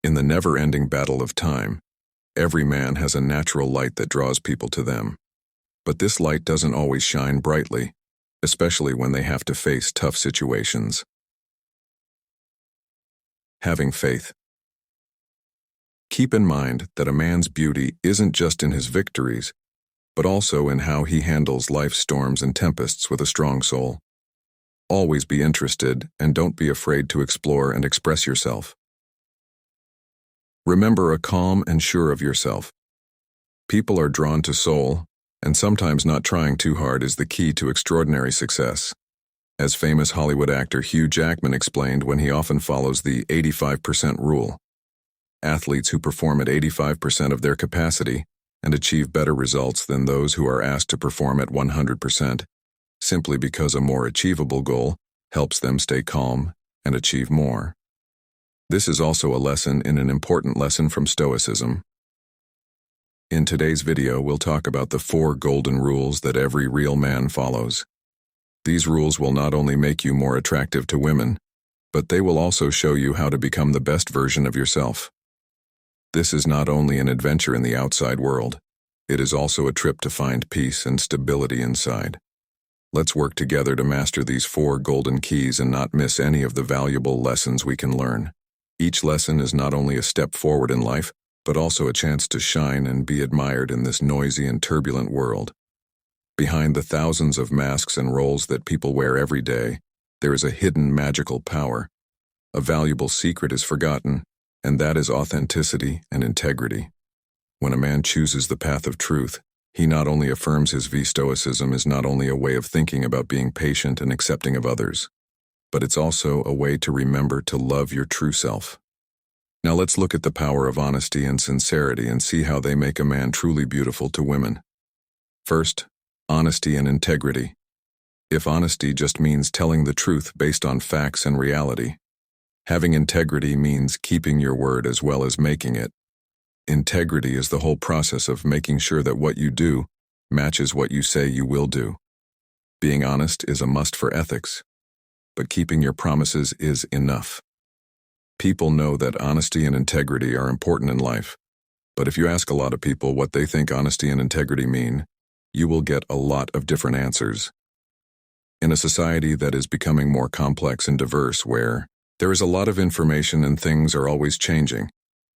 In the never-ending battle of time, every man has a natural light that draws people to them. But this light doesn't always shine brightly, especially when they have to face tough situations. Having faith. Keep in mind that a man's beauty isn't just in his victories, but also in how he handles life's storms and tempests with a strong soul. Always be interested and don't be afraid to explore and express yourself. Remember, a calm and sure of yourself. People are drawn to soul, and sometimes not trying too hard is the key to extraordinary success. As famous Hollywood actor Hugh Jackman explained when he often follows the 85% rule. Athletes who perform at 85% of their capacity and achieve better results than those who are asked to perform at 100%, simply because a more achievable goal helps them stay calm and achieve more. This is also a lesson in an important lesson from Stoicism. In today's video, we'll talk about the 4 golden rules that every real man follows. These rules will not only make you more attractive to women, but they will also show you how to become the best version of yourself. This is not only an adventure in the outside world, it is also a trip to find peace and stability inside. Let's work together to master these 4 golden keys and not miss any of the valuable lessons we can learn. Each lesson is not only a step forward in life, but also a chance to shine and be admired in this noisy and turbulent world. Behind the thousands of masks and roles that people wear every day, there is a hidden magical power. A valuable secret is forgotten, and that is authenticity and integrity. When a man chooses the path of truth, he not only affirms his Stoicism is not only a way of thinking about being patient and accepting of others, but it's also a way to remember to love your true self. Now let's look at the power of honesty and sincerity and see how they make a man truly beautiful to women. First, honesty and integrity. If honesty just means telling the truth based on facts and reality, having integrity means keeping your word as well as making it. Integrity is the whole process of making sure that what you do matches what you say you will do. Being honest is a must for ethics, but keeping your promises is enough. People know that honesty and integrity are important in life, but if you ask a lot of people what they think honesty and integrity mean, you will get a lot of different answers. In a society that is becoming more complex and diverse, where there is a lot of information and things are always changing,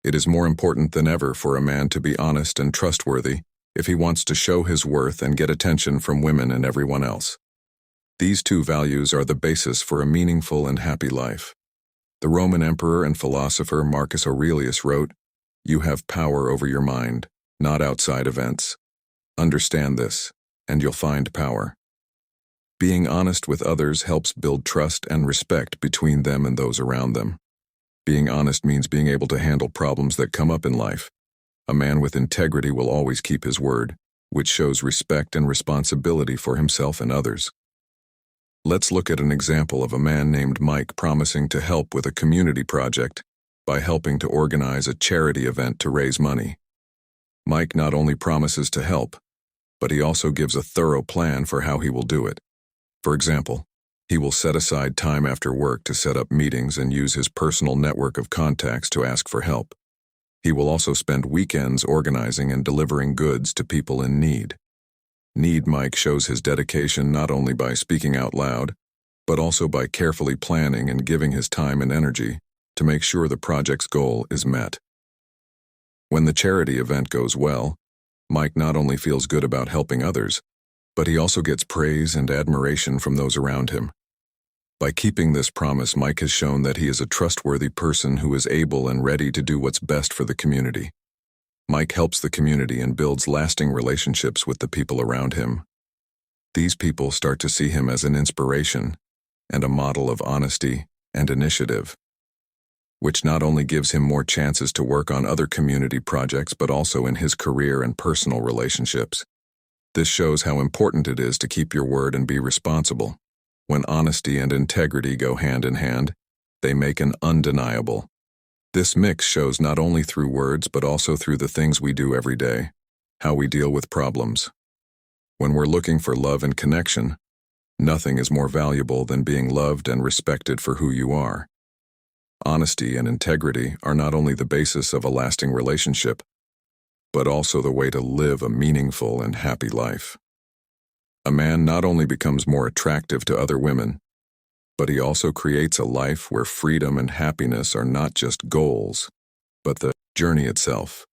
it is more important than ever for a man to be honest and trustworthy if he wants to show his worth and get attention from women and everyone else. These 2 values are the basis for a meaningful and happy life. The Roman emperor and philosopher Marcus Aurelius wrote, "You have power over your mind, not outside events. Understand this, and you'll find power." Being honest with others helps build trust and respect between them and those around them. Being honest means being able to handle problems that come up in life. A man with integrity will always keep his word, which shows respect and responsibility for himself and others. Let's look at an example of a man named Mike promising to help with a community project by helping to organize a charity event to raise money. Mike not only promises to help, but he also gives a thorough plan for how he will do it. For example, he will set aside time after work to set up meetings and use his personal network of contacts to ask for help. He will also spend weekends organizing and delivering goods to people in need. Mike shows his dedication not only by speaking out loud, but also by carefully planning and giving his time and energy to make sure the project's goal is met. When the charity event goes well, Mike not only feels good about helping others, but he also gets praise and admiration from those around him. By keeping this promise, Mike has shown that he is a trustworthy person who is able and ready to do what's best for the community. Mike helps the community and builds lasting relationships with the people around him. These people start to see him as an inspiration and a model of honesty and initiative, which not only gives him more chances to work on other community projects but also in his career and personal relationships. This shows how important it is to keep your word and be responsible. When honesty and integrity go hand in hand, they make an undeniable. This mix shows not only through words but also through the things we do every day, how we deal with problems. When we're looking for love and connection, nothing is more valuable than being loved and respected for who you are. Honesty and integrity are not only the basis of a lasting relationship, but also the way to live a meaningful and happy life. A man not only becomes more attractive to other women, but he also creates a life where freedom and happiness are not just goals, but the journey itself.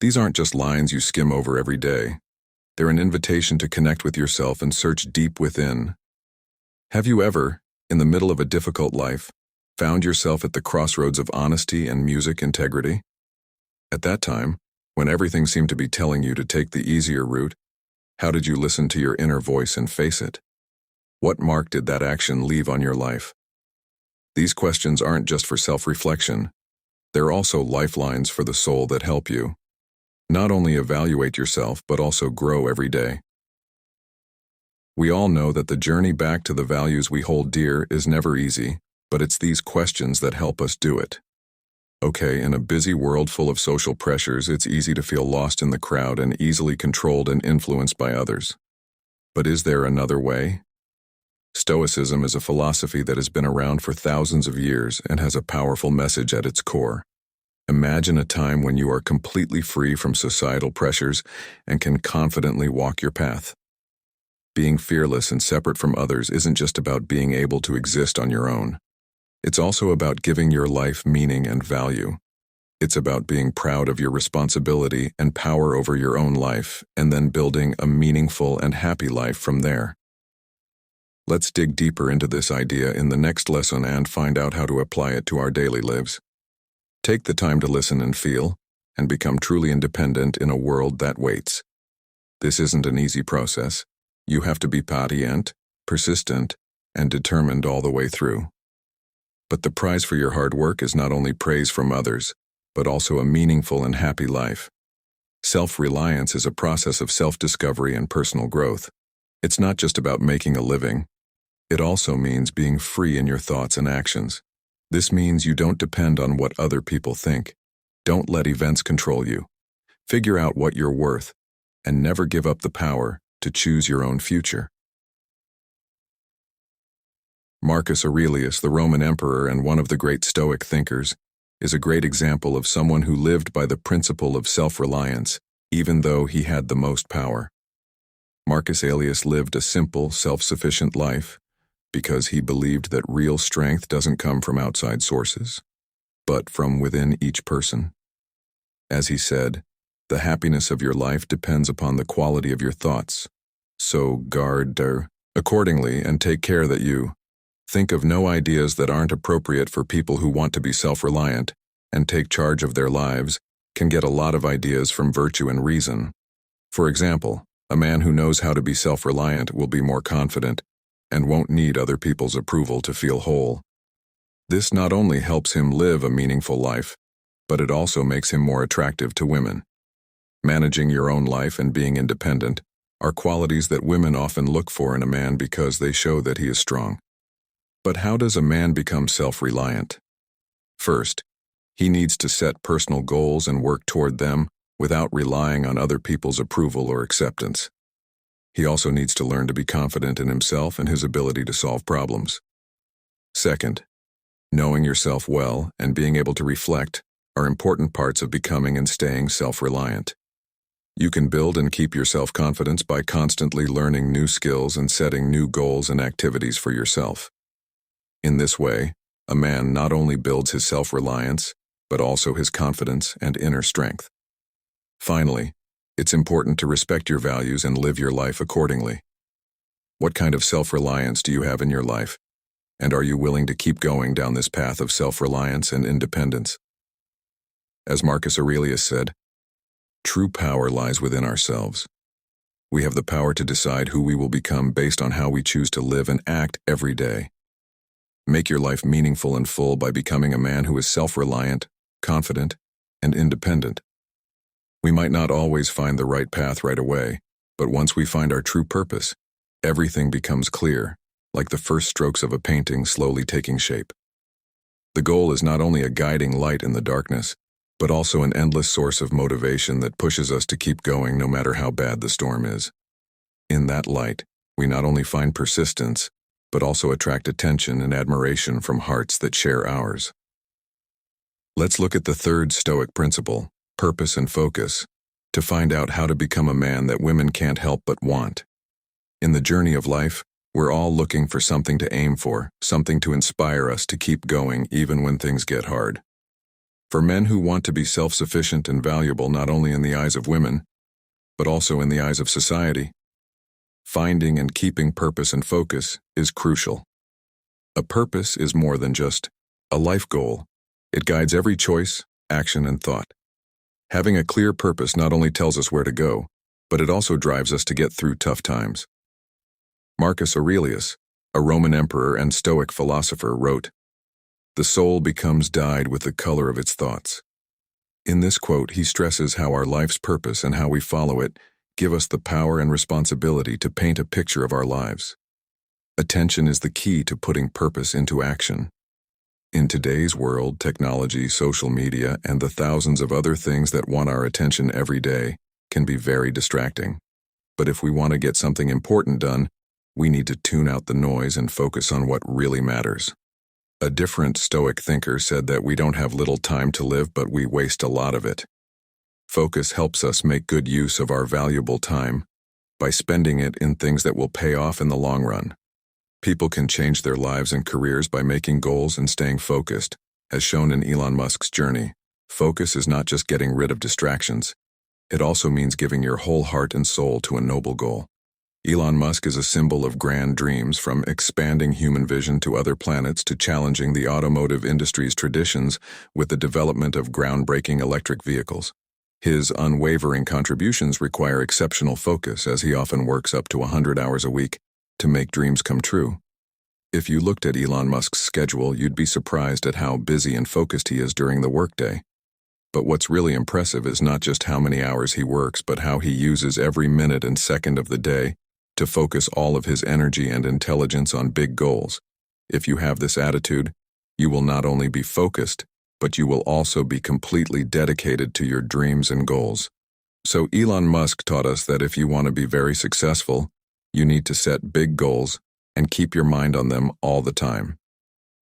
These aren't just lines you skim over every day. They're an invitation to connect with yourself and search deep within. Have you ever, in the middle of a difficult life, found yourself at the crossroads of honesty and music integrity? At that time, when everything seemed to be telling you to take the easier route, how did you listen to your inner voice and face it? What mark did that action leave on your life? These questions aren't just for self-reflection. They're also lifelines for the soul that help you not only evaluate yourself, but also grow every day. We all know that the journey back to the values we hold dear is never easy, but it's these questions that help us do it. Okay, in a busy world full of social pressures, it's easy to feel lost in the crowd and easily controlled and influenced by others. But is there another way? Stoicism is a philosophy that has been around for thousands of years and has a powerful message at its core. Imagine a time when you are completely free from societal pressures and can confidently walk your path. Being fearless and separate from others isn't just about being able to exist on your own. It's also about giving your life meaning and value. It's about being proud of your responsibility and power over your own life, and then building a meaningful and happy life from there. Let's dig deeper into this idea in the next lesson and find out how to apply it to our daily lives. Take the time to listen and feel, and become truly independent in a world that waits. This isn't an easy process. You have to be patient, persistent, and determined all the way through. But the prize for your hard work is not only praise from others, but also a meaningful and happy life. Self-reliance is a process of self-discovery and personal growth. It's not just about making a living. It also means being free in your thoughts and actions. This means you don't depend on what other people think. Don't let events control you. Figure out what you're worth, and never give up the power to choose your own future. Marcus Aurelius, the Roman emperor and one of the great Stoic thinkers, is a great example of someone who lived by the principle of self-reliance, even though he had the most power. Marcus Aurelius lived a simple, self-sufficient life because he believed that real strength doesn't come from outside sources, but from within each person. As he said, the happiness of your life depends upon the quality of your thoughts. So guard accordingly and take care that you think of no ideas that aren't appropriate for people who want to be self-reliant and take charge of their lives can get a lot of ideas from virtue and reason. For example, a man who knows how to be self-reliant will be more confident and won't need other people's approval to feel whole. This not only helps him live a meaningful life, but it also makes him more attractive to women. Managing your own life and being independent are qualities that women often look for in a man because they show that he is strong. But how does a man become self-reliant? First, he needs to set personal goals and work toward them without relying on other people's approval or acceptance. He also needs to learn to be confident in himself and his ability to solve problems. Second, knowing yourself well and being able to reflect are important parts of becoming and staying self-reliant. You can build and keep your self-confidence by constantly learning new skills and setting new goals and activities for yourself. In this way, a man not only builds his self-reliance, but also his confidence and inner strength. Finally, it's important to respect your values and live your life accordingly. What kind of self-reliance do you have in your life? And are you willing to keep going down this path of self-reliance and independence? As Marcus Aurelius said, true power lies within ourselves. We have the power to decide who we will become based on how we choose to live and act every day. Make your life meaningful and full by becoming a man who is self-reliant, confident, and independent. We might not always find the right path right away, but once we find our true purpose, everything becomes clear, like the first strokes of a painting slowly taking shape. The goal is not only a guiding light in the darkness, but also an endless source of motivation that pushes us to keep going no matter how bad the storm is. In that light, we not only find persistence, but also attract attention and admiration from hearts that share ours. Let's look at the third Stoic principle, purpose and focus, to find out how to become a man that women can't help but want. In the journey of life, we're all looking for something to aim for, something to inspire us to keep going even when things get hard. For men who want to be self-sufficient and valuable not only in the eyes of women, but also in the eyes of society, finding and keeping purpose and focus is crucial. A purpose is more than just a life goal. It guides every choice, action, and thought. Having a clear purpose not only tells us where to go, but it also drives us to get through tough times. Marcus Aurelius, a Roman emperor and Stoic philosopher, wrote, "The soul becomes dyed with the color of its thoughts." In this quote, he stresses how our life's purpose and how we follow it give us the power and responsibility to paint a picture of our lives. Attention is the key to putting purpose into action. In today's world, technology, social media, and the thousands of other things that want our attention every day can be very distracting. But if we want to get something important done, we need to tune out the noise and focus on what really matters. A different Stoic thinker said that we don't have little time to live, but we waste a lot of it. Focus helps us make good use of our valuable time by spending it in things that will pay off in the long run. People can change their lives and careers by making goals and staying focused, as shown in Elon Musk's journey. Focus is not just getting rid of distractions. It also means giving your whole heart and soul to a noble goal. Elon Musk is a symbol of grand dreams, from expanding human vision to other planets to challenging the automotive industry's traditions with the development of groundbreaking electric vehicles. His unwavering contributions require exceptional focus, as he often works up to 100 hours a week to make dreams come true. If you looked at Elon Musk's schedule, you'd be surprised at how busy and focused he is during the workday. But what's really impressive is not just how many hours he works, but how he uses every minute and second of the day to focus all of his energy and intelligence on big goals. If you have this attitude, you will not only be focused, but you will also be completely dedicated to your dreams and goals. So Elon Musk taught us that if you want to be very successful, you need to set big goals and keep your mind on them all the time.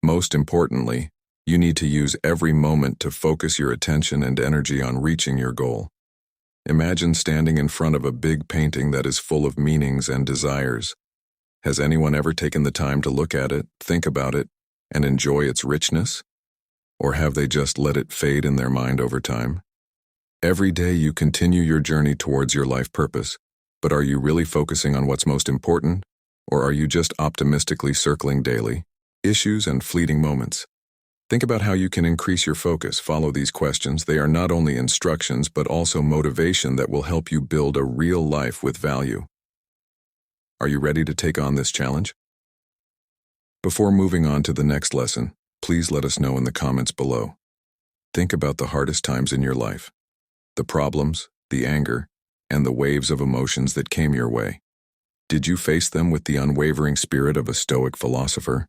Most importantly, you need to use every moment to focus your attention and energy on reaching your goal. Imagine standing in front of a big painting that is full of meanings and desires. Has anyone ever taken the time to look at it, think about it, and enjoy its richness? Or have they just let it fade in their mind over time? Every day you continue your journey towards your life purpose, but are you really focusing on what's most important? Or are you just optimistically circling daily issues and fleeting moments? Think about how you can increase your focus. Follow these questions. They are not only instructions, but also motivation that will help you build a real life with value. Are you ready to take on this challenge? Before moving on to the next lesson, please let us know in the comments below. Think about the hardest times in your life, the problems, the anger, and the waves of emotions that came your way. Did you face them with the unwavering spirit of a Stoic philosopher?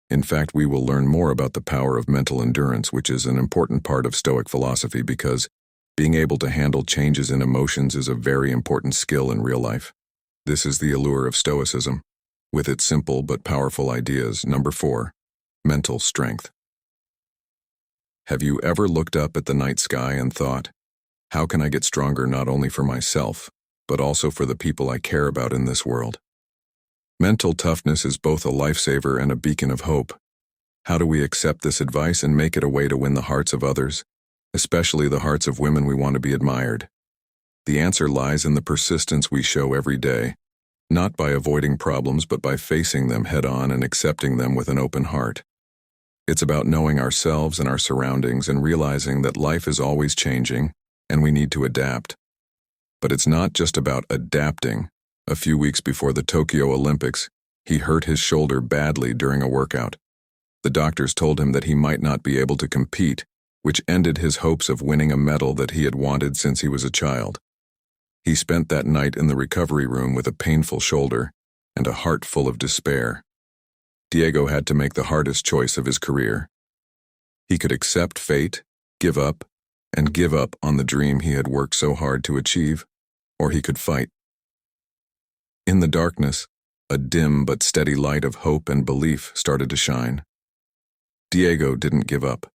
In fact, we will learn more about the power of mental endurance, which is an important part of Stoic philosophy because being able to handle changes in emotions is a very important skill in real life. This is the allure of Stoicism, with its simple but powerful ideas. Number 4, mental strength. Have you ever looked up at the night sky and thought, how can I get stronger not only for myself, but also for the people I care about in this world? Mental toughness is both a lifesaver and a beacon of hope. How do we accept this advice and make it a way to win the hearts of others, especially the hearts of women we want to be admired? The answer lies in the persistence we show every day, not by avoiding problems but by facing them head-on and accepting them with an open heart. It's about knowing ourselves and our surroundings and realizing that life is always changing and we need to adapt. But it's not just about adapting. A few weeks before the Tokyo Olympics, he hurt his shoulder badly during a workout. The doctors told him that he might not be able to compete, which ended his hopes of winning a medal that he had wanted since he was a child. He spent that night in the recovery room with a painful shoulder and a heart full of despair. Diego had to make the hardest choice of his career. He could accept fate, give up on the dream he had worked so hard to achieve, or he could fight. In the darkness, A dim but steady light of hope and belief started to shine. Diego didn't give up.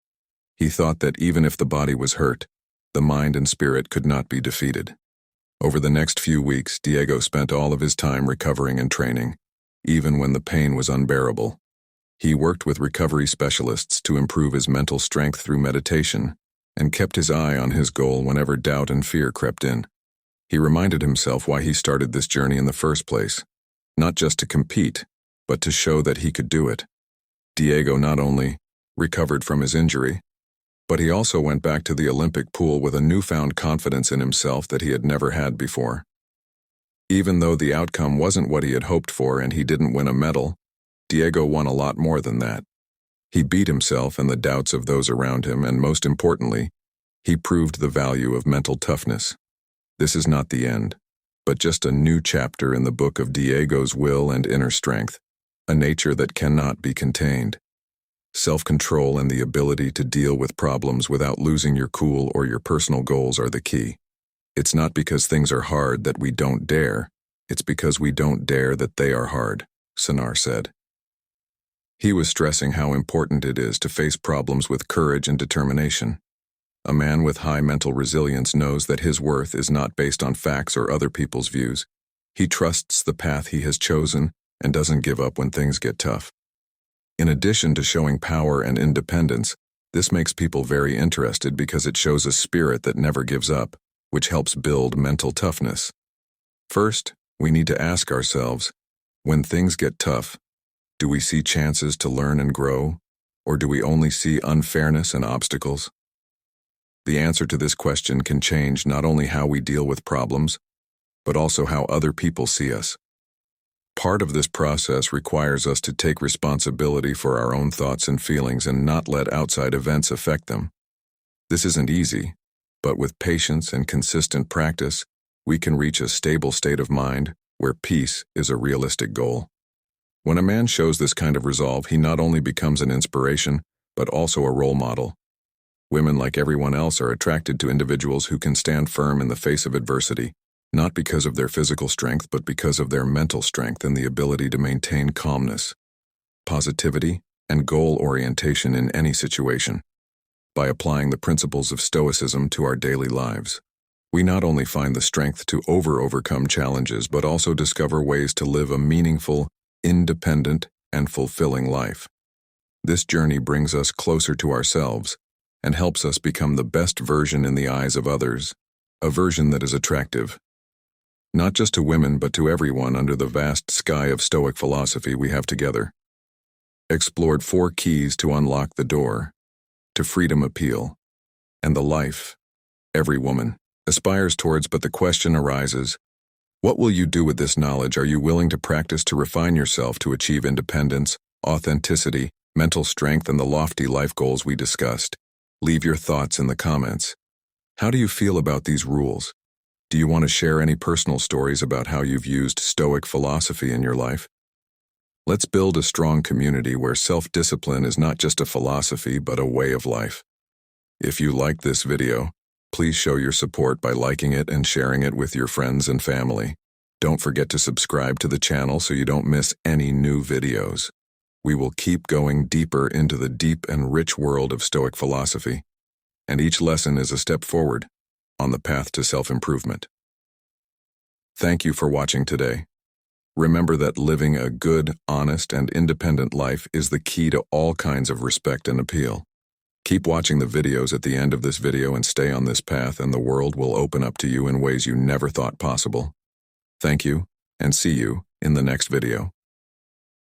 He thought that even if the body was hurt, the mind and spirit could not be defeated. Over the next few weeks, Diego spent all of his time recovering and training, even when the pain was unbearable. He worked with recovery specialists to improve his mental strength through meditation and kept his eye on his goal whenever doubt and fear crept in. He reminded himself why he started this journey in the first place, not just to compete, but to show that he could do it. Diego not only recovered from his injury, but he also went back to the Olympic pool with a newfound confidence in himself that he had never had before. Even though the outcome wasn't what he had hoped for and he didn't win a medal, Diego won a lot more than that. He beat himself and the doubts of those around him, and most importantly, he proved the value of mental toughness. This is not the end, but just a new chapter in the book of Diego's will and inner strength, a nature that cannot be contained. Self-control and the ability to deal with problems without losing your cool or your personal goals are the key. It's not because things are hard that we don't dare, it's because we don't dare that they are hard, Sonar said. He was stressing how important it is to face problems with courage and determination. A man with high mental resilience knows that his worth is not based on facts or other people's views. He trusts the path he has chosen and doesn't give up when things get tough. In addition to showing power and independence, this makes people very interested because it shows a spirit that never gives up, which helps build mental toughness. First, we need to ask ourselves, when things get tough, do we see chances to learn and grow, or do we only see unfairness and obstacles? The answer to this question can change not only how we deal with problems, but also how other people see us. Part of this process requires us to take responsibility for our own thoughts and feelings and not let outside events affect them. This isn't easy, but with patience and consistent practice, we can reach a stable state of mind where peace is a realistic goal. When a man shows this kind of resolve, he not only becomes an inspiration, but also a role model. Women, like everyone else, are attracted to individuals who can stand firm in the face of adversity, not because of their physical strength, but because of their mental strength and the ability to maintain calmness, positivity, and goal orientation in any situation. By applying the principles of Stoicism to our daily lives, we not only find the strength to overcome challenges, but also discover ways to live a meaningful, independent, and fulfilling life. This journey brings us closer to ourselves and helps us become the best version in the eyes of others, a version that is attractive, not just to women, but to everyone under the vast sky of Stoic philosophy we have together. Explored 4 keys to unlock the door to freedom appeal, and the life every woman aspires towards, but the question arises, what will you do with this knowledge? Are you willing to practice to refine yourself to achieve independence, authenticity, mental strength, and the lofty life goals we discussed? Leave your thoughts in the comments. How do you feel about these rules? Do you want to share any personal stories about how you've used Stoic philosophy in your life? Let's build a strong community where self-discipline is not just a philosophy, but a way of life. If you liked this video, please show your support by liking it and sharing it with your friends and family. Don't forget to subscribe to the channel so you don't miss any new videos. We will keep going deeper into the deep and rich world of Stoic philosophy, and each lesson is a step forward on the path to self-improvement. Thank you for watching today. Remember that living a good, honest, and independent life is the key to all kinds of respect and appeal. Keep watching the videos at the end of this video and stay on this path, and the world will open up to you in ways you never thought possible. Thank you, and see you in the next video.